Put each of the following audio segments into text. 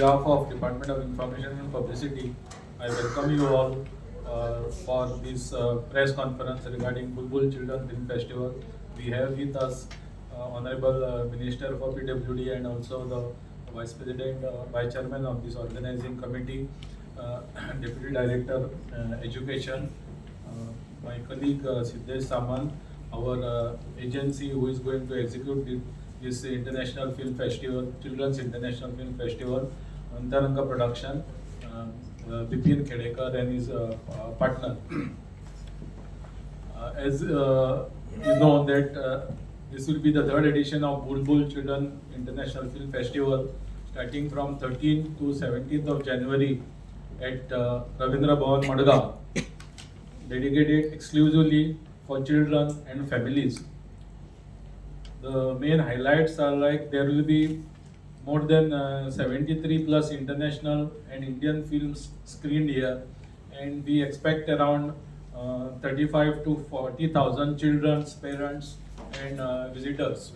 behalf of Department of Information and Publicity, I welcome you all for this press conference regarding Bulbul Children Film Festival. We have with us Honorable Minister for PWD and also the Vice President, Vice Chairman of this organizing committee, Deputy Director Education, my colleague Siddesh Saman, our agency who is going to execute this International Film Festival, Children's International Film Festival, Antaranga Production, Bipin Khedekar and his partner. As you know that this will be the third edition of Bulbul Children International Film Festival, starting from 13th to 17th of January at Ravindra Bhavan, Margao, dedicated exclusively for children and families. The main highlights are like there will be more than 73 plus international and Indian films screened here, and we expect around 35 to 40,000 children, parents and visitors.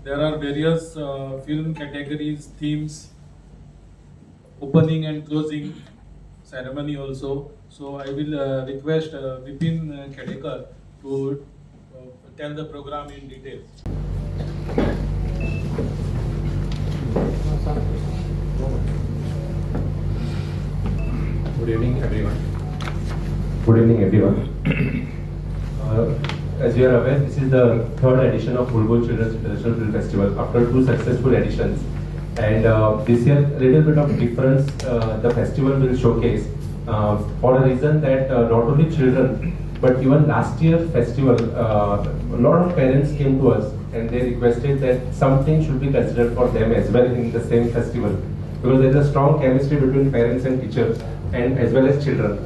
There are various film categories, themes, opening and closing ceremony also. So I will request Bipin Khedekar to tell the program in detail. Good evening, everyone. Good evening, everyone. As you are aware, this is the third edition of Bulbul Children's International Film Festival after two successful editions. And this year, a little bit of difference the festival will showcase for a reason that not only children, but even last year festival, a lot of parents came to us and they requested that something should be considered for them as well in the same festival, because there is a strong chemistry between parents and teachers and as well as children.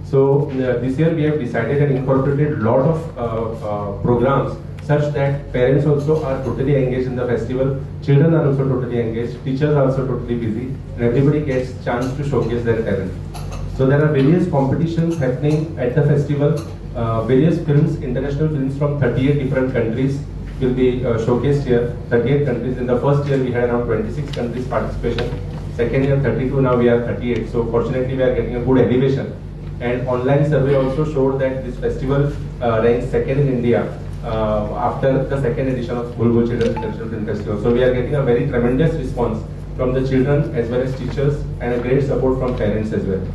So this year we have decided and incorporated a lot of programs such that parents also are totally engaged in the festival, children are also totally engaged, teachers are also totally busy, and everybody gets chance to showcase their talent. So there are various competitions happening at the festival. Various films, international films from 38 different countries will be showcased here. 38 countries. In the first year we had around 26 countries participation. Second year 32, now we are 38. So fortunately we are getting a good elevation. And online survey also showed that this festival ranks second in India after the second edition of Bulbul Children's International Film Festival. So we are getting a very tremendous response from the children as well as teachers, and a great support from parents as well.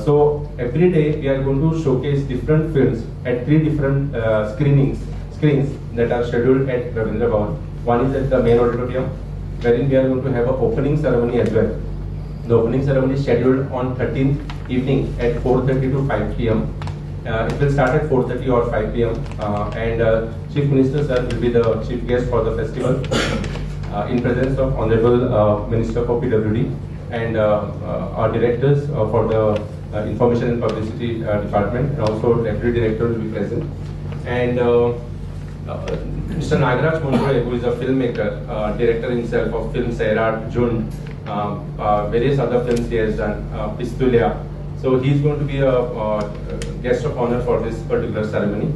So every day we are going to showcase different films at three different screens that are scheduled at Ravindra Bhavan. One is at the main auditorium, wherein we are going to have an opening ceremony as well. The opening ceremony is scheduled on 13th evening at 4:30 to 5 p.m. It will start at 4:30 or 5 p.m. And Chief Minister sir will be the chief guest for the festival in presence of Honorable Minister for PWD and our directors for the Information and Publicity Department, and also Deputy Director will be present. And Mr. Nagaraj Mondre, who is a filmmaker, director himself of film Sairad, Jund, various other films he has done, Pistulia. So he is going to be a guest of honor for this particular ceremony.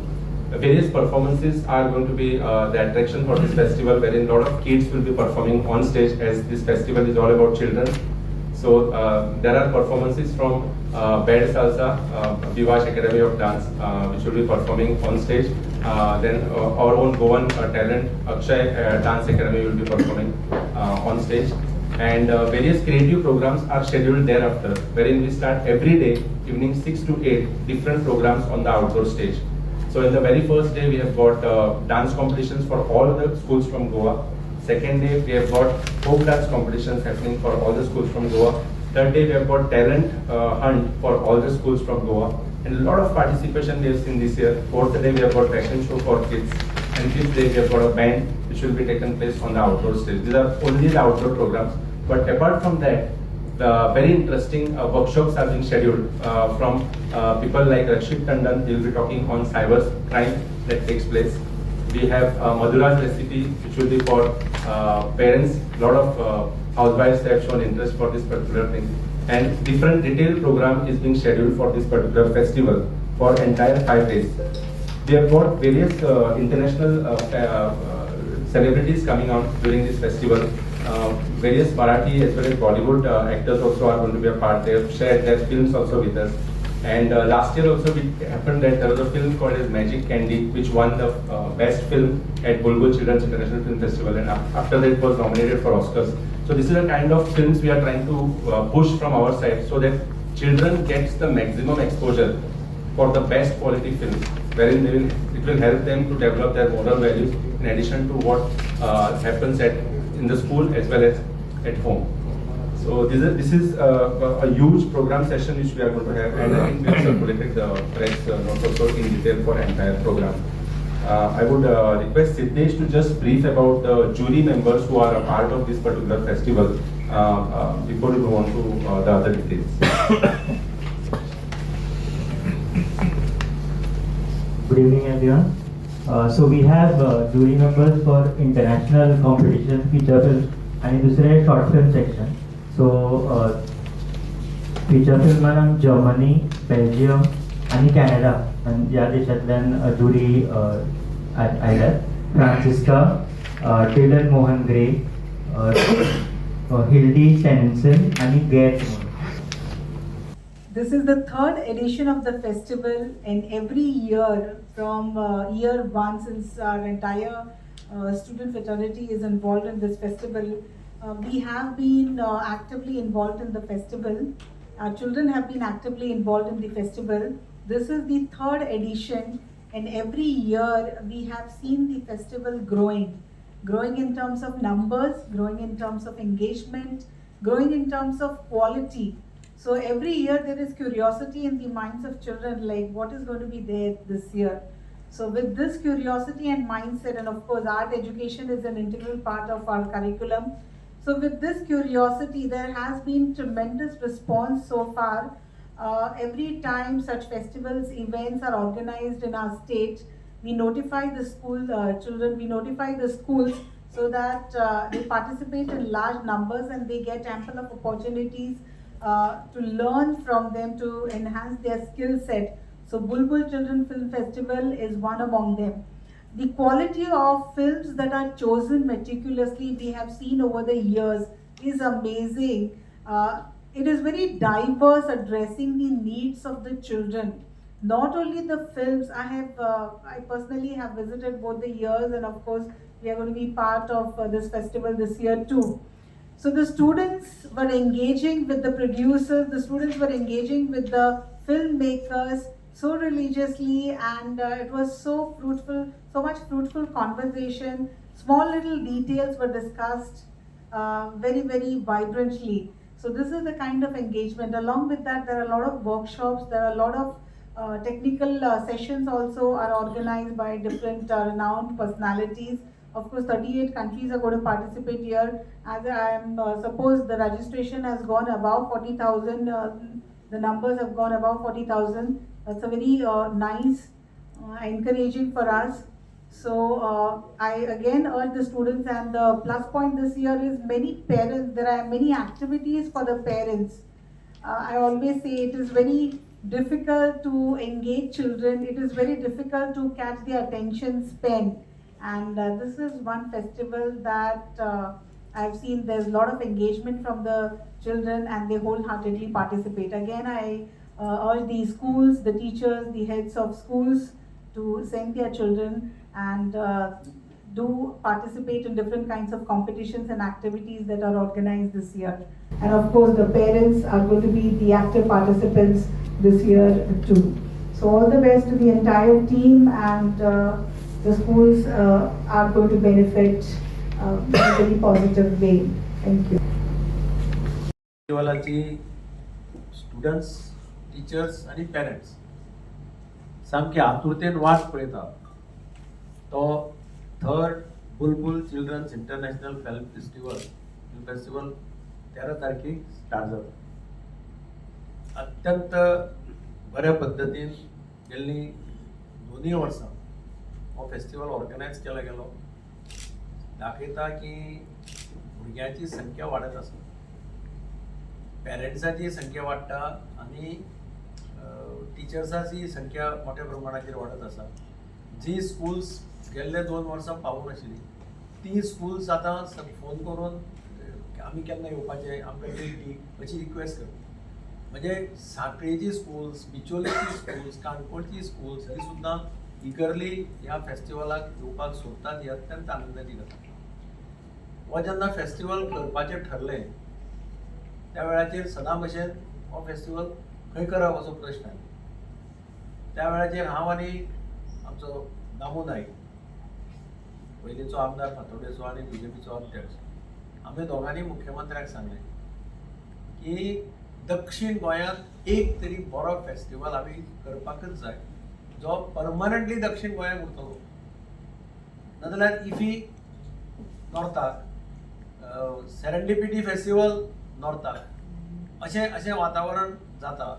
Various performances are going to be the attraction for this festival, wherein a lot of kids will be performing on stage, as this festival is all about children. So there are performances from Bed Salsa, Vivash Academy of Dance, which will be performing on stage. Then our own Goan talent, Akshay Dance Academy will be performing on stage. And various creative programs are scheduled thereafter, wherein we start every day, evening 6 to 8, different programs on the outdoor stage. So in the very first day, we have got dance competitions for all the schools from Goa. Second day, we have got folk dance competitions happening for all the schools from Goa. Third day, we have got talent hunt for all the schools from Goa. And a lot of participation we have seen this year. Fourth day, we have got fashion show for kids. And fifth day, we have got a band which will be taken place on the outdoor stage. These are only the outdoor programs. But apart from that, very interesting workshops are being scheduled from people like Rakshit Tandon. He will be talking on cyber crime that takes place. We have Madhura's recipe, which will be for parents. A lot of housewives have shown interest for this particular thing. And different retail program is being scheduled for this particular festival for entire 5 days. We have got various international celebrities coming out during this festival. various Marathi as well as Bollywood actors also are going to be a part. They have shared their films also with us. And last year also it happened that there was a film called as Magic Candy, which won the best film at Bulbul Children's International Film Festival, and after that it was nominated for Oscars. So this is the kind of films we are trying to push from our side, so that children gets the maximum exposure for the best quality films, wherein it will help them to develop their moral values in addition to what happens in the school as well as at home. So this is a huge program session which we are going to have, and I think we have circulated the press notes also in detail for entire program. I would request Siddesh to just brief about the jury members who are a part of this particular festival before we go on to the other details. Good evening, everyone. So we have jury members for international competition, feature film, आणि दुसरे short film section. So feature film Germany, Belgium आणि Canada आणि या देशातल्यान जुरी आयल्यात. Francisca, Taylor Mohan grey, हिल्डी Stenson आणि gate. This is the third edition of the festival, and every year from year one, since our entire student fraternity is involved in this festival, we have been actively involved in the festival. Our children have been actively involved in the festival. This is the third edition, and every year we have seen the festival growing in terms of numbers, growing in terms of engagement, growing in terms of quality. So every year there is curiosity in the minds of children, like what is going to be there this year. So with this curiosity and mindset, and of course art education is an integral part of our curriculum. So with this curiosity, there has been tremendous response so far. Every time such festivals, events are organized in our state, we notify the school children, we notify the schools so that they participate in large numbers and they get ample of opportunities to learn from them, to enhance their skill set. So Bulbul Children Film Festival is one among them. The quality of films that are chosen meticulously, we have seen over the years, is amazing. It is very diverse, addressing the needs of the children. Not only the films, I personally have visited both the years, and of course we are going to be part of this festival this year too. So the students were engaging with the producers, the students were engaging with the filmmakers so religiously, and it was so fruitful, so much fruitful conversation. Small little details were discussed very, very vibrantly. So this is the kind of engagement. Along with that, there are a lot of workshops, there are a lot of technical sessions also are organized by different renowned personalities. Of course, 38 countries are going to participate here. As I am suppose the registration has gone above 40,000, the numbers have gone above 40,000. That's a very nice, encouraging for us. So I again urge the students, and the plus point this year is many parents, there are many activities for the parents. I always say it is very difficult to engage children, it is very difficult to catch their attention span. And this is one festival that I've seen there's a lot of engagement from the children and they wholeheartedly participate. Again, I urge the schools, the teachers, the heads of schools to send their children and do participate in different kinds of competitions and activities that are organized this year. And of course, the parents are going to be the active participants this year too. So all the best to the entire team, and the schools are going to benefit in a very positive way. Thank you. Students, teachers and parents सामके आतुरतेन वाट पळयता तो third बुलबुल children's international film festival 13 तारखेक start जाता. अत्यंत बऱ्या पद्धतीन गेल्ली दोनूय वर्सां हो फेस्टिवल ऑर्गनायज केला गेलो. दाखयता की भुरग्यांची संख्या वाडत आसा, पेरेंट्साची संख्या वाडटा आनी टिचर्साची संख्या मोठ्या प्रमाणाचेर वाडत आसा. जी स्कूल्स गेल्ले 2 वर्सां पावूं नाशिल्ली ती स्कूल्स आतां फोन करून आमी केन्ना येवपाचें आमकां डेट दी अशी रिक्वेस्ट करता. म्हणजे सांखळेची स्कूल्स, बिचोलेची स्कूल्स, काणकोणची स्कूल्स ही सुद्दां इगरली ह्या फेस्टिवलाक येवपाक सोदतात ही अत्यंत आनंदाची गजाल. हो जेन्ना फेस्टिवल करपाचें ठरलें त्या वेळाचेर सदां भशेन हो फेस्टिवल खंय करप असो प्रश्न आयलो. त्या वेळाचेर हांव आनी आमचो दामू नाईक, पयलींचो आमदार फातोर्डेचो आनी BJPचो अध्यक्ष, आमी दोगांनी मुख्यमंत्र्याक सांगलें की दक्षिण गोंयांत एक तरी बरो फेस्टिवल आमी करपाकच जाय जो परमनंटली दक्षिण गोंयांत उरतलो. नाजाल्यार इफी नॉर्थाक, सेरेंडिपिटी फेस्टिवल नॉर्थाक अशें वातावरण जाता.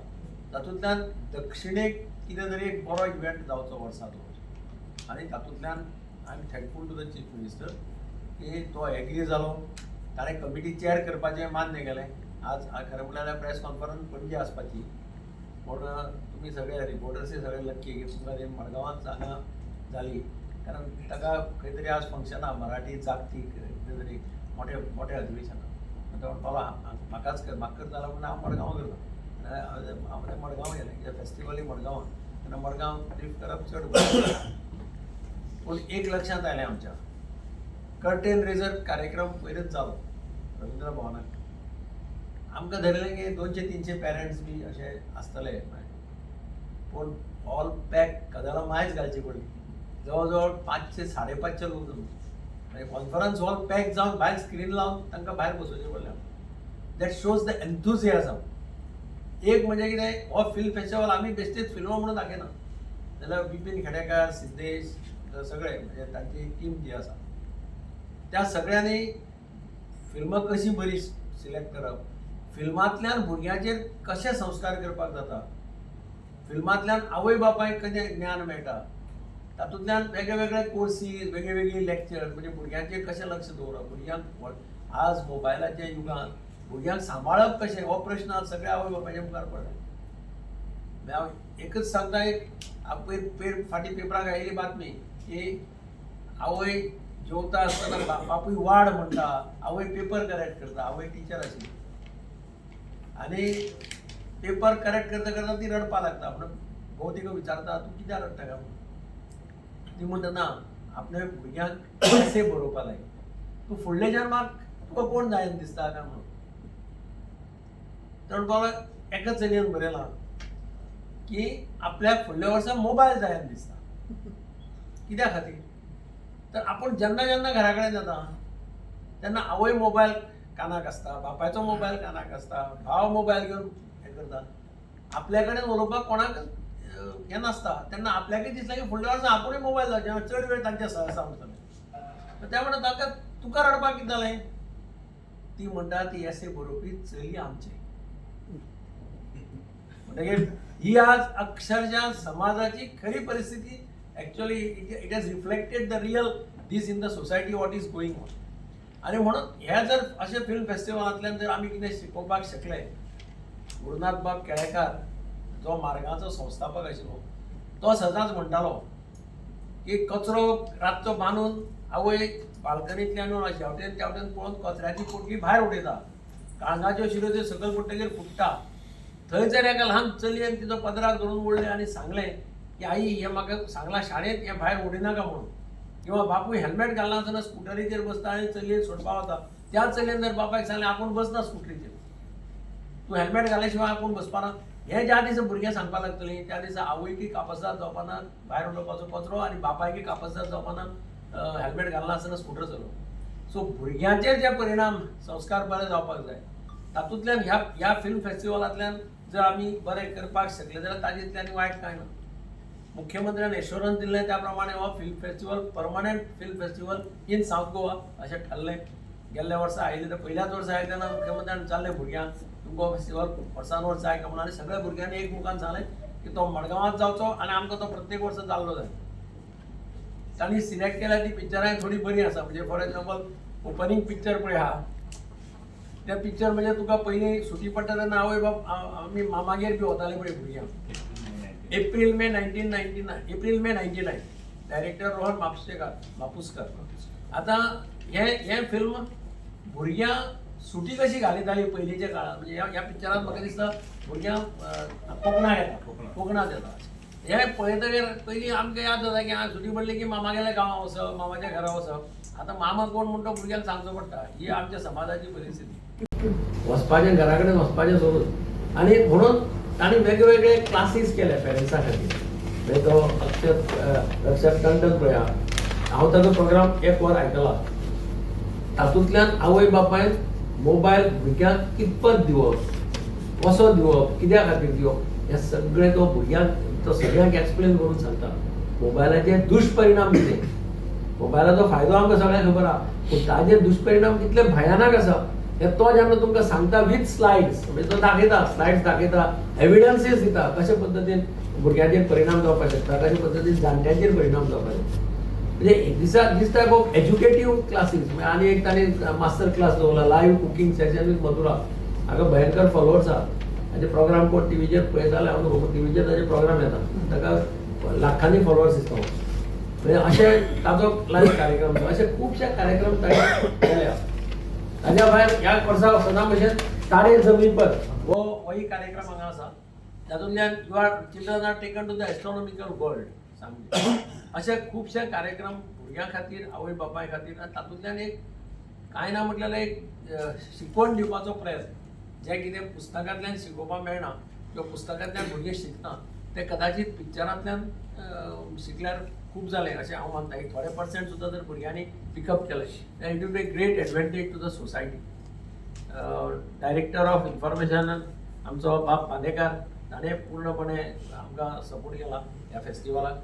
तातूंतल्यान दक्षिणेक कितें तरी एक बरो इव्हेंट जावचो वर्साचो. आनी तातूंतल्यान I am thankful to the chief minister की तो एग्री जालो. ताणें कमिटी चॅर करपाचें मान्य केलें. आज खरें म्हणल्यार प्रेस कॉन्फरन्स पणजे आसपाची, पूण तुमी सगळे रिपोर्टर्सय सगळे लक्की की तुमकां ती मडगांवांच हांगा जाली, कारण ताका खंय तरी आज फंक्शन आहा मराठी जागतीक कितें तरी मोठे अधिवेशन. तो म्हणपालो म्हाकाच कर, म्हाका करता म्हणून हांव मडगांव करता. हांव ते मडगांव गेलें कित्याक फेस्टिवली मडगांवां, तेन्ना मडगांव लिफ्ट करप चड बरें. पूण एक लक्षांत आयलें आमच्या, कर्टेन रेजर कार्यक्रम पयलींच जालो रविंद्र भवनाक. आमकां धरलें की 200-300 पेरंट्स बी अशे आसतले, पूण हॉल पॅक कदेलां मायज घालची पडली. जवळ जवळ 500-550 लोक जमले. म्हणजे कॉन्फरन्स हॉल पॅक जावन भायर स्क्रीन लावन तांकां भायर बसोवचें पडलें. That shows the enthusiasm. एक म्हणजे कितें, हो फिल्म फेस्टिवल आमी बेश्टेच फिल्म म्हणून दाखयना, जाल्यार बिपीन खेडेकार, सिद्धेश सगळे म्हणजे तांची टीम जी आसा त्या सगळ्यांनी फिल्म कशी बरी सिलेक्ट करप, फिल्मांतल्यान भुरग्यांचेर कशे संस्कार करपाक जाता, फिल्मांतल्यान आवय बापायक कशें ज्ञान मेळटा, तातूंतल्यान वेगळे कोर्सीस, वेगळी लेक्चर, म्हणजे भुरग्यांचेर कशें लक्ष दवरप, भुरग्यांक आज मोबायलाच्या युगांत भुरग्यांक सांबाळप कशें हो प्रश्न आज सगळ्या आवय बापायच्या मुखार पडला. हांव एकच सांगता, एक फाटीं पेपराक आयिल्ली बातमी की आवय जेवता आसतना बापूय वाड म्हणटा, आवय पेपर करेक्ट करता. आवय टिचर आशिल्ली आनी पेपर करेक्ट करता करता ती रडपा लागता. म्हणून भाऊ तिका विचारता तूं कित्याक रडटा काय म्हणून. ती म्हणटा ना, आपल्या भुरग्यांक एसे बरोवपा लाय, तूं फुडल्या जन्माक तुका कोण जायन दिसता काय म्हणून. तर बाबा एका चलयेन बरयलां की आपल्याक फुडल्या वर्सा मोबायल जायन दिसता. कित्या खातीर तर आपूण जेन्ना जेन्ना घरा कडेन येता तेन्ना आवय मोबायल कानाक आसता, बापायचो मोबायल कानाक आसता, भाव मोबायल घेवन हें करता. आपल्या कडेन उलोवपाक कोणाक हें नासता, तेन्ना आपल्याकय दिसता की फुडल्या वर्सा आपुणूय मोबायल जावचें, चड वेळ तांच्या सहसा उरतले. त्या म्हणटा ताका तुका रडपाक कितें जालें. ती म्हणटा ती एसे बरोवपी चली आमची. म्हणटकीर ही आज अक्षरशः समाजाची खरी परिस्थिती. Actually it has reflected the real these in the society what is going on. आणि म्हणून ह्या जर अशे फिल्म फेस्टिवलांतल्यान जर आमी कितें शिकोवपाक शकले, गुरुनाथ बाब केळेकार जो मार्गाचो संस्थापक आशिल्लो तो सदांच म्हणटालो की कचरो रातचो बांदून आवय बाल्कनींतल्यान शेवटेन तेवटेन पळोवन कचऱ्याची पोटली भायर उडयता. काळंगाच्यो शिरो त्यो सकयल पडटकीर फुट्टा. थंयसर एका ल्हान चलयेन तिचो पदराक धरून उडलें आनी सांगलें की आई हें म्हाका सांगलां शाळेंत हें भायर उडयनाका म्हणून. किंवा बापूय हेल्मेट घालना आसतना स्कुटरीचेर बसता आनी चलयेक सोडपा वता. त्या चलयेन जर बापायक सांगलें आपूण बसना स्कुटरीचेर, तूं हेल्मेट घाल्या शिवाय आपूण बसपाना, हें ज्या दिसा भुरगीं सांगपा लागतलीं त्या दिसा आवयकी कापासदार जावपाना भायर उडोवपाचो कचरो आनी बापायकी कापासदार जावपाना हेल्मेट घालना आसतना स्कुटर चलोवप. सो भुरग्यांचेर जे परिणाम संस्कार बरे जावपाक जाय, तातूंतल्यान ह्या फिल्म फेस्टिवलांतल्यान जर आमी बरें करपाक शकले जाल्यार ताजेंतल्यान वायट कांय ना. मुख्यमंत्र्यान एश्योरन्स दिल्लें त्या प्रमाणे हो film festival permanent film festival in south Goa अशें थारलें. गेल्ल्या वर्सा आयिल्लें तर पयल्याच वर्सा आयिल्ले तेन्ना मुख्यमंत्र्यान विचारलें भुरग्यांक तुमकां फेस्टिवल वर्सान वर्स जाय काय म्हणून, आनी सगळ्या भुरग्यांनी एक मुखान सांगलें की तो मडगांवांत जावचो आनी आमकां तो प्रत्येक वर्सा जाल्लो जाय. तांणी सिलेक्ट केल्या ती पिक्चरांय थोडी बरी आसा. म्हणजे फॉर एग्जाम्पल ओपनिंग पिक्चर पळय आहा त्या पिक्चर म्हणजे तुका पयलीं सुटी पडटा तेन्ना आवय बाप आमी मामागेर बी वताले पळय भुरग्यांक. एप्रील मे 1999 डायरेक्टर रोहन मापुस्कर. आतां हें फिल्म भुरग्यां सुटी कशी घालिताली पयलींच्या काळात म्हणजे ह्या पिक्चरांत म्हाका दिसता भुरग्यांक कोकणाक येता कोकणात येता हे पळयतकीर पयलीं आमकां याद जाता की हांव सुटी पडली की मामागेल्या गांवां वचप मामाच्या घरा वचप आतां मामा कोण म्हणटा भुरग्यांक सांगचो पडटा ही आमच्या समाजाची परिस्थिती वचपाचें घरा कडेन वचपाचें सोडून आनी म्हणून तांणी वेगवेगळे क्लासीस केले पेरंट्सां खातीर म्हणजे तो अक्षर टंडन पळया हांव ताचो प्रोग्राम एक वर आयकला तातूंतल्यान आवय बापायन मोबायल भुरग्यांक कितपत दिवप कसो दिवप कित्या खातीर दिवप हे सगळें तो भुरग्यांक तो सगळ्यांक एक्सप्लेन करून सांगता मोबायलाचे दुश्परिणाम कितें मोबायलाचो फायदो आमकां सगळ्यांक खबर आहा पूण ताजे दुश्परिणाम कितले भयानक आसा हे तो जेन्ना तुमकां सांगता विथ स्लायड्स म्हणजे तो दाखयता स्लायड्स दाखयता एविडन्सीस दिता कशे पद्दतीन भुरग्यांचेर परिणाम जावपाक शकता कशे पद्दतीन जाणट्यांचेर परिणाम जावपाक शकता म्हणजे दिस टायप ऑफ एज्युकेटिव्ह क्लासीस आनी एक तांणी मास्टर क्लास दवरला लायव्ह कुकिंग सेशन विथ मधुरा हाका भयंकर फॉलोवर्स आहा ताजे प्रोग्राम कोण टीव्हीचेर पळयता जाल्यार हांव खबर टीव्हीचेर ताजे प्रोग्राम येता ताका लाखांनी फॉलोवर्स दिसता म्हणजे अशे ताजो लायव्ह कार्यक्रम अशे खुबशे कार्यक्रम ताणें केल्या ताज्या भायर ह्या वर्सा सदां भशेन तारे जमीन पर होय कार्यक्रम हांगा आसा तातूंतल्यान children are taken to the astronomical world सामके अशे खुबशे कार्यक्रम भुरग्यां खातीर आवय बापाय खातीर आनी तातूंतल्यान एक कांय ना म्हटल्यार एक शिकवण दिवपाचो प्रयत्न जें कितें पुस्तकांतल्यान शिकोवपाक मेळना किंवा पुस्तकांतल्यान भुरगे शिकता ते कदाचित पिक्चरांतल्यान शिकल्यार खूब जालें अशें हांव मानता एक थोडे पर्सेंट सुद्दां जर भुरग्यांनी पिकअप केलें it will be a great advantage to the society director of information आमचो बाब पादेकार ताणें पूर्णपणे आमकां सपोर्ट केला ह्या फेस्टिवलाक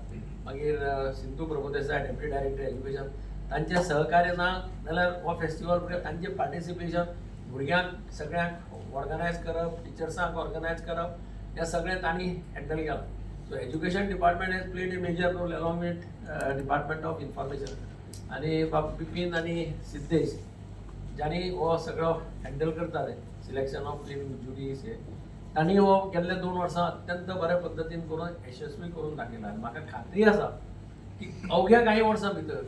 मागीर Sindhu Prabhudesai deputy director education तांचें सहकार्य ना जाल्यार हो फेस्टिवल तांचें पार्टिसिपेशन भुरग्यांक सगळ्यांक ऑर्गनायज करप टिचर्सांक ऑर्गनायज करप हें सगळें तांणी हँडल केलां so education department has played a major role along with department of information आनी बाब बिपीन आनी सिद्धेश ज्यांनी हो सगळो हँडल करता सिलेक्शन ऑफ फिल्म ज्युरीज हे तांणी हो गेल्ले 2 वर्सां अत्यंत बऱ्या पद्दतीन करून यशस्वी करून दाखयला आनी म्हाका खात्री आसा की अवघ्या कांय वर्सां भितर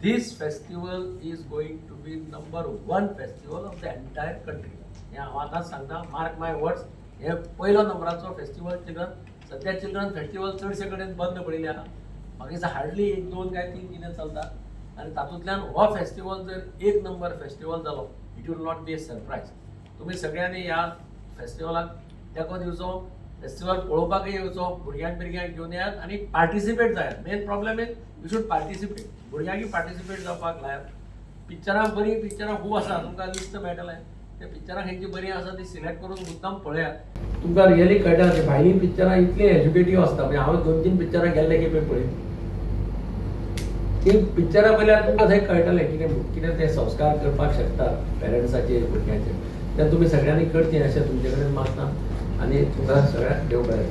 दीस festival is going to be number 1 festival of the entire country हें हांव आतांच सांगता मार्क माय वर्ड्स हे पयलो नंबराचो फेस्टिवल चिल्ड्रन सद्या चिल्ड्रन फेस्टिवल चडशे कडेन बंद पडिल्ले आहा म्हाका दिसता हार्डली 1 2 काय 3 कितें चलता आनी तातूंतल्यान हो फेस्टिवल जर 1 नंबर फेस्टिवल जालो it will not be a surprise तुमी सगळ्यांनी ह्या फेस्टिवलाक तेको दिवचो फेस्टिवल पळोवपाकय येवचो भुरग्यांक घेवन येयात आनी पार्टिसिपेट जायात main problem is you should participate भुरग्यांक पार्टिसिपेट जावपाक लायात पिक्चरां बरी पिक्चरां खूब आसा तुमकां लिस्ट मेळटलें त्या पिक्चरां खंयची बरी आसा ती सिलेक्ट करून मुद्दाम पळयात तुमकां रियली कळटा की भायलीं पिक्चरां इतली एज्युकेटीव आसता म्हणजे हांव 2-3 पिक्चरां गेल्ले खेपे पळयत ती पिक्चरां पळयल्यार तुमकां थंय कळटलें कितें ते संस्कार करपाक शकता पेरंट्साचेर भुरग्यांचेर ते तुमी सगळ्यांनी करचें अशें तुमचे कडेन मागता आनी तुमकां सगळ्यांक देव बरें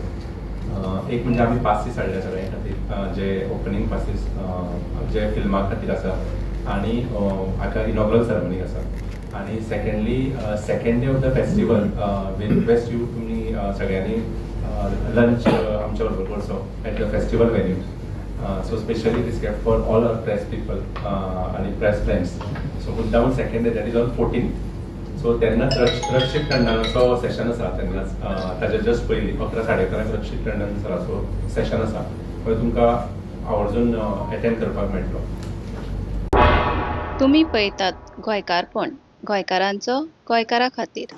एक म्हणजे आमी पासीस हाडले सगळ्यां खातीर जे ओपनिंग पासीस जे फिल्मा खातीर आसा आनी हाका इनॉग्रल सेरेमनीक आसा आनी secondly second day of the festival we request you तुमी सगळ्यांनी लंच आमच्या बरोबर करचो at the festival venue so specially this kept for all our press people आनी प्रेस फ्रेंड्स सो मुद्दामून second day that is on 14th so तेन्ना Rakshit टंडनाचो session आसा तेन्नाच ताच्या जस्ट पयलीं 11:30 रक्षीत टंडन सराचो सेशन आसा पळय तुमकां आवर्जून एटेंड करपाक मेळटलो. तुम्ही पळयतात गोंयकारपण गोंयकारांचो गोंयकारा खातीर.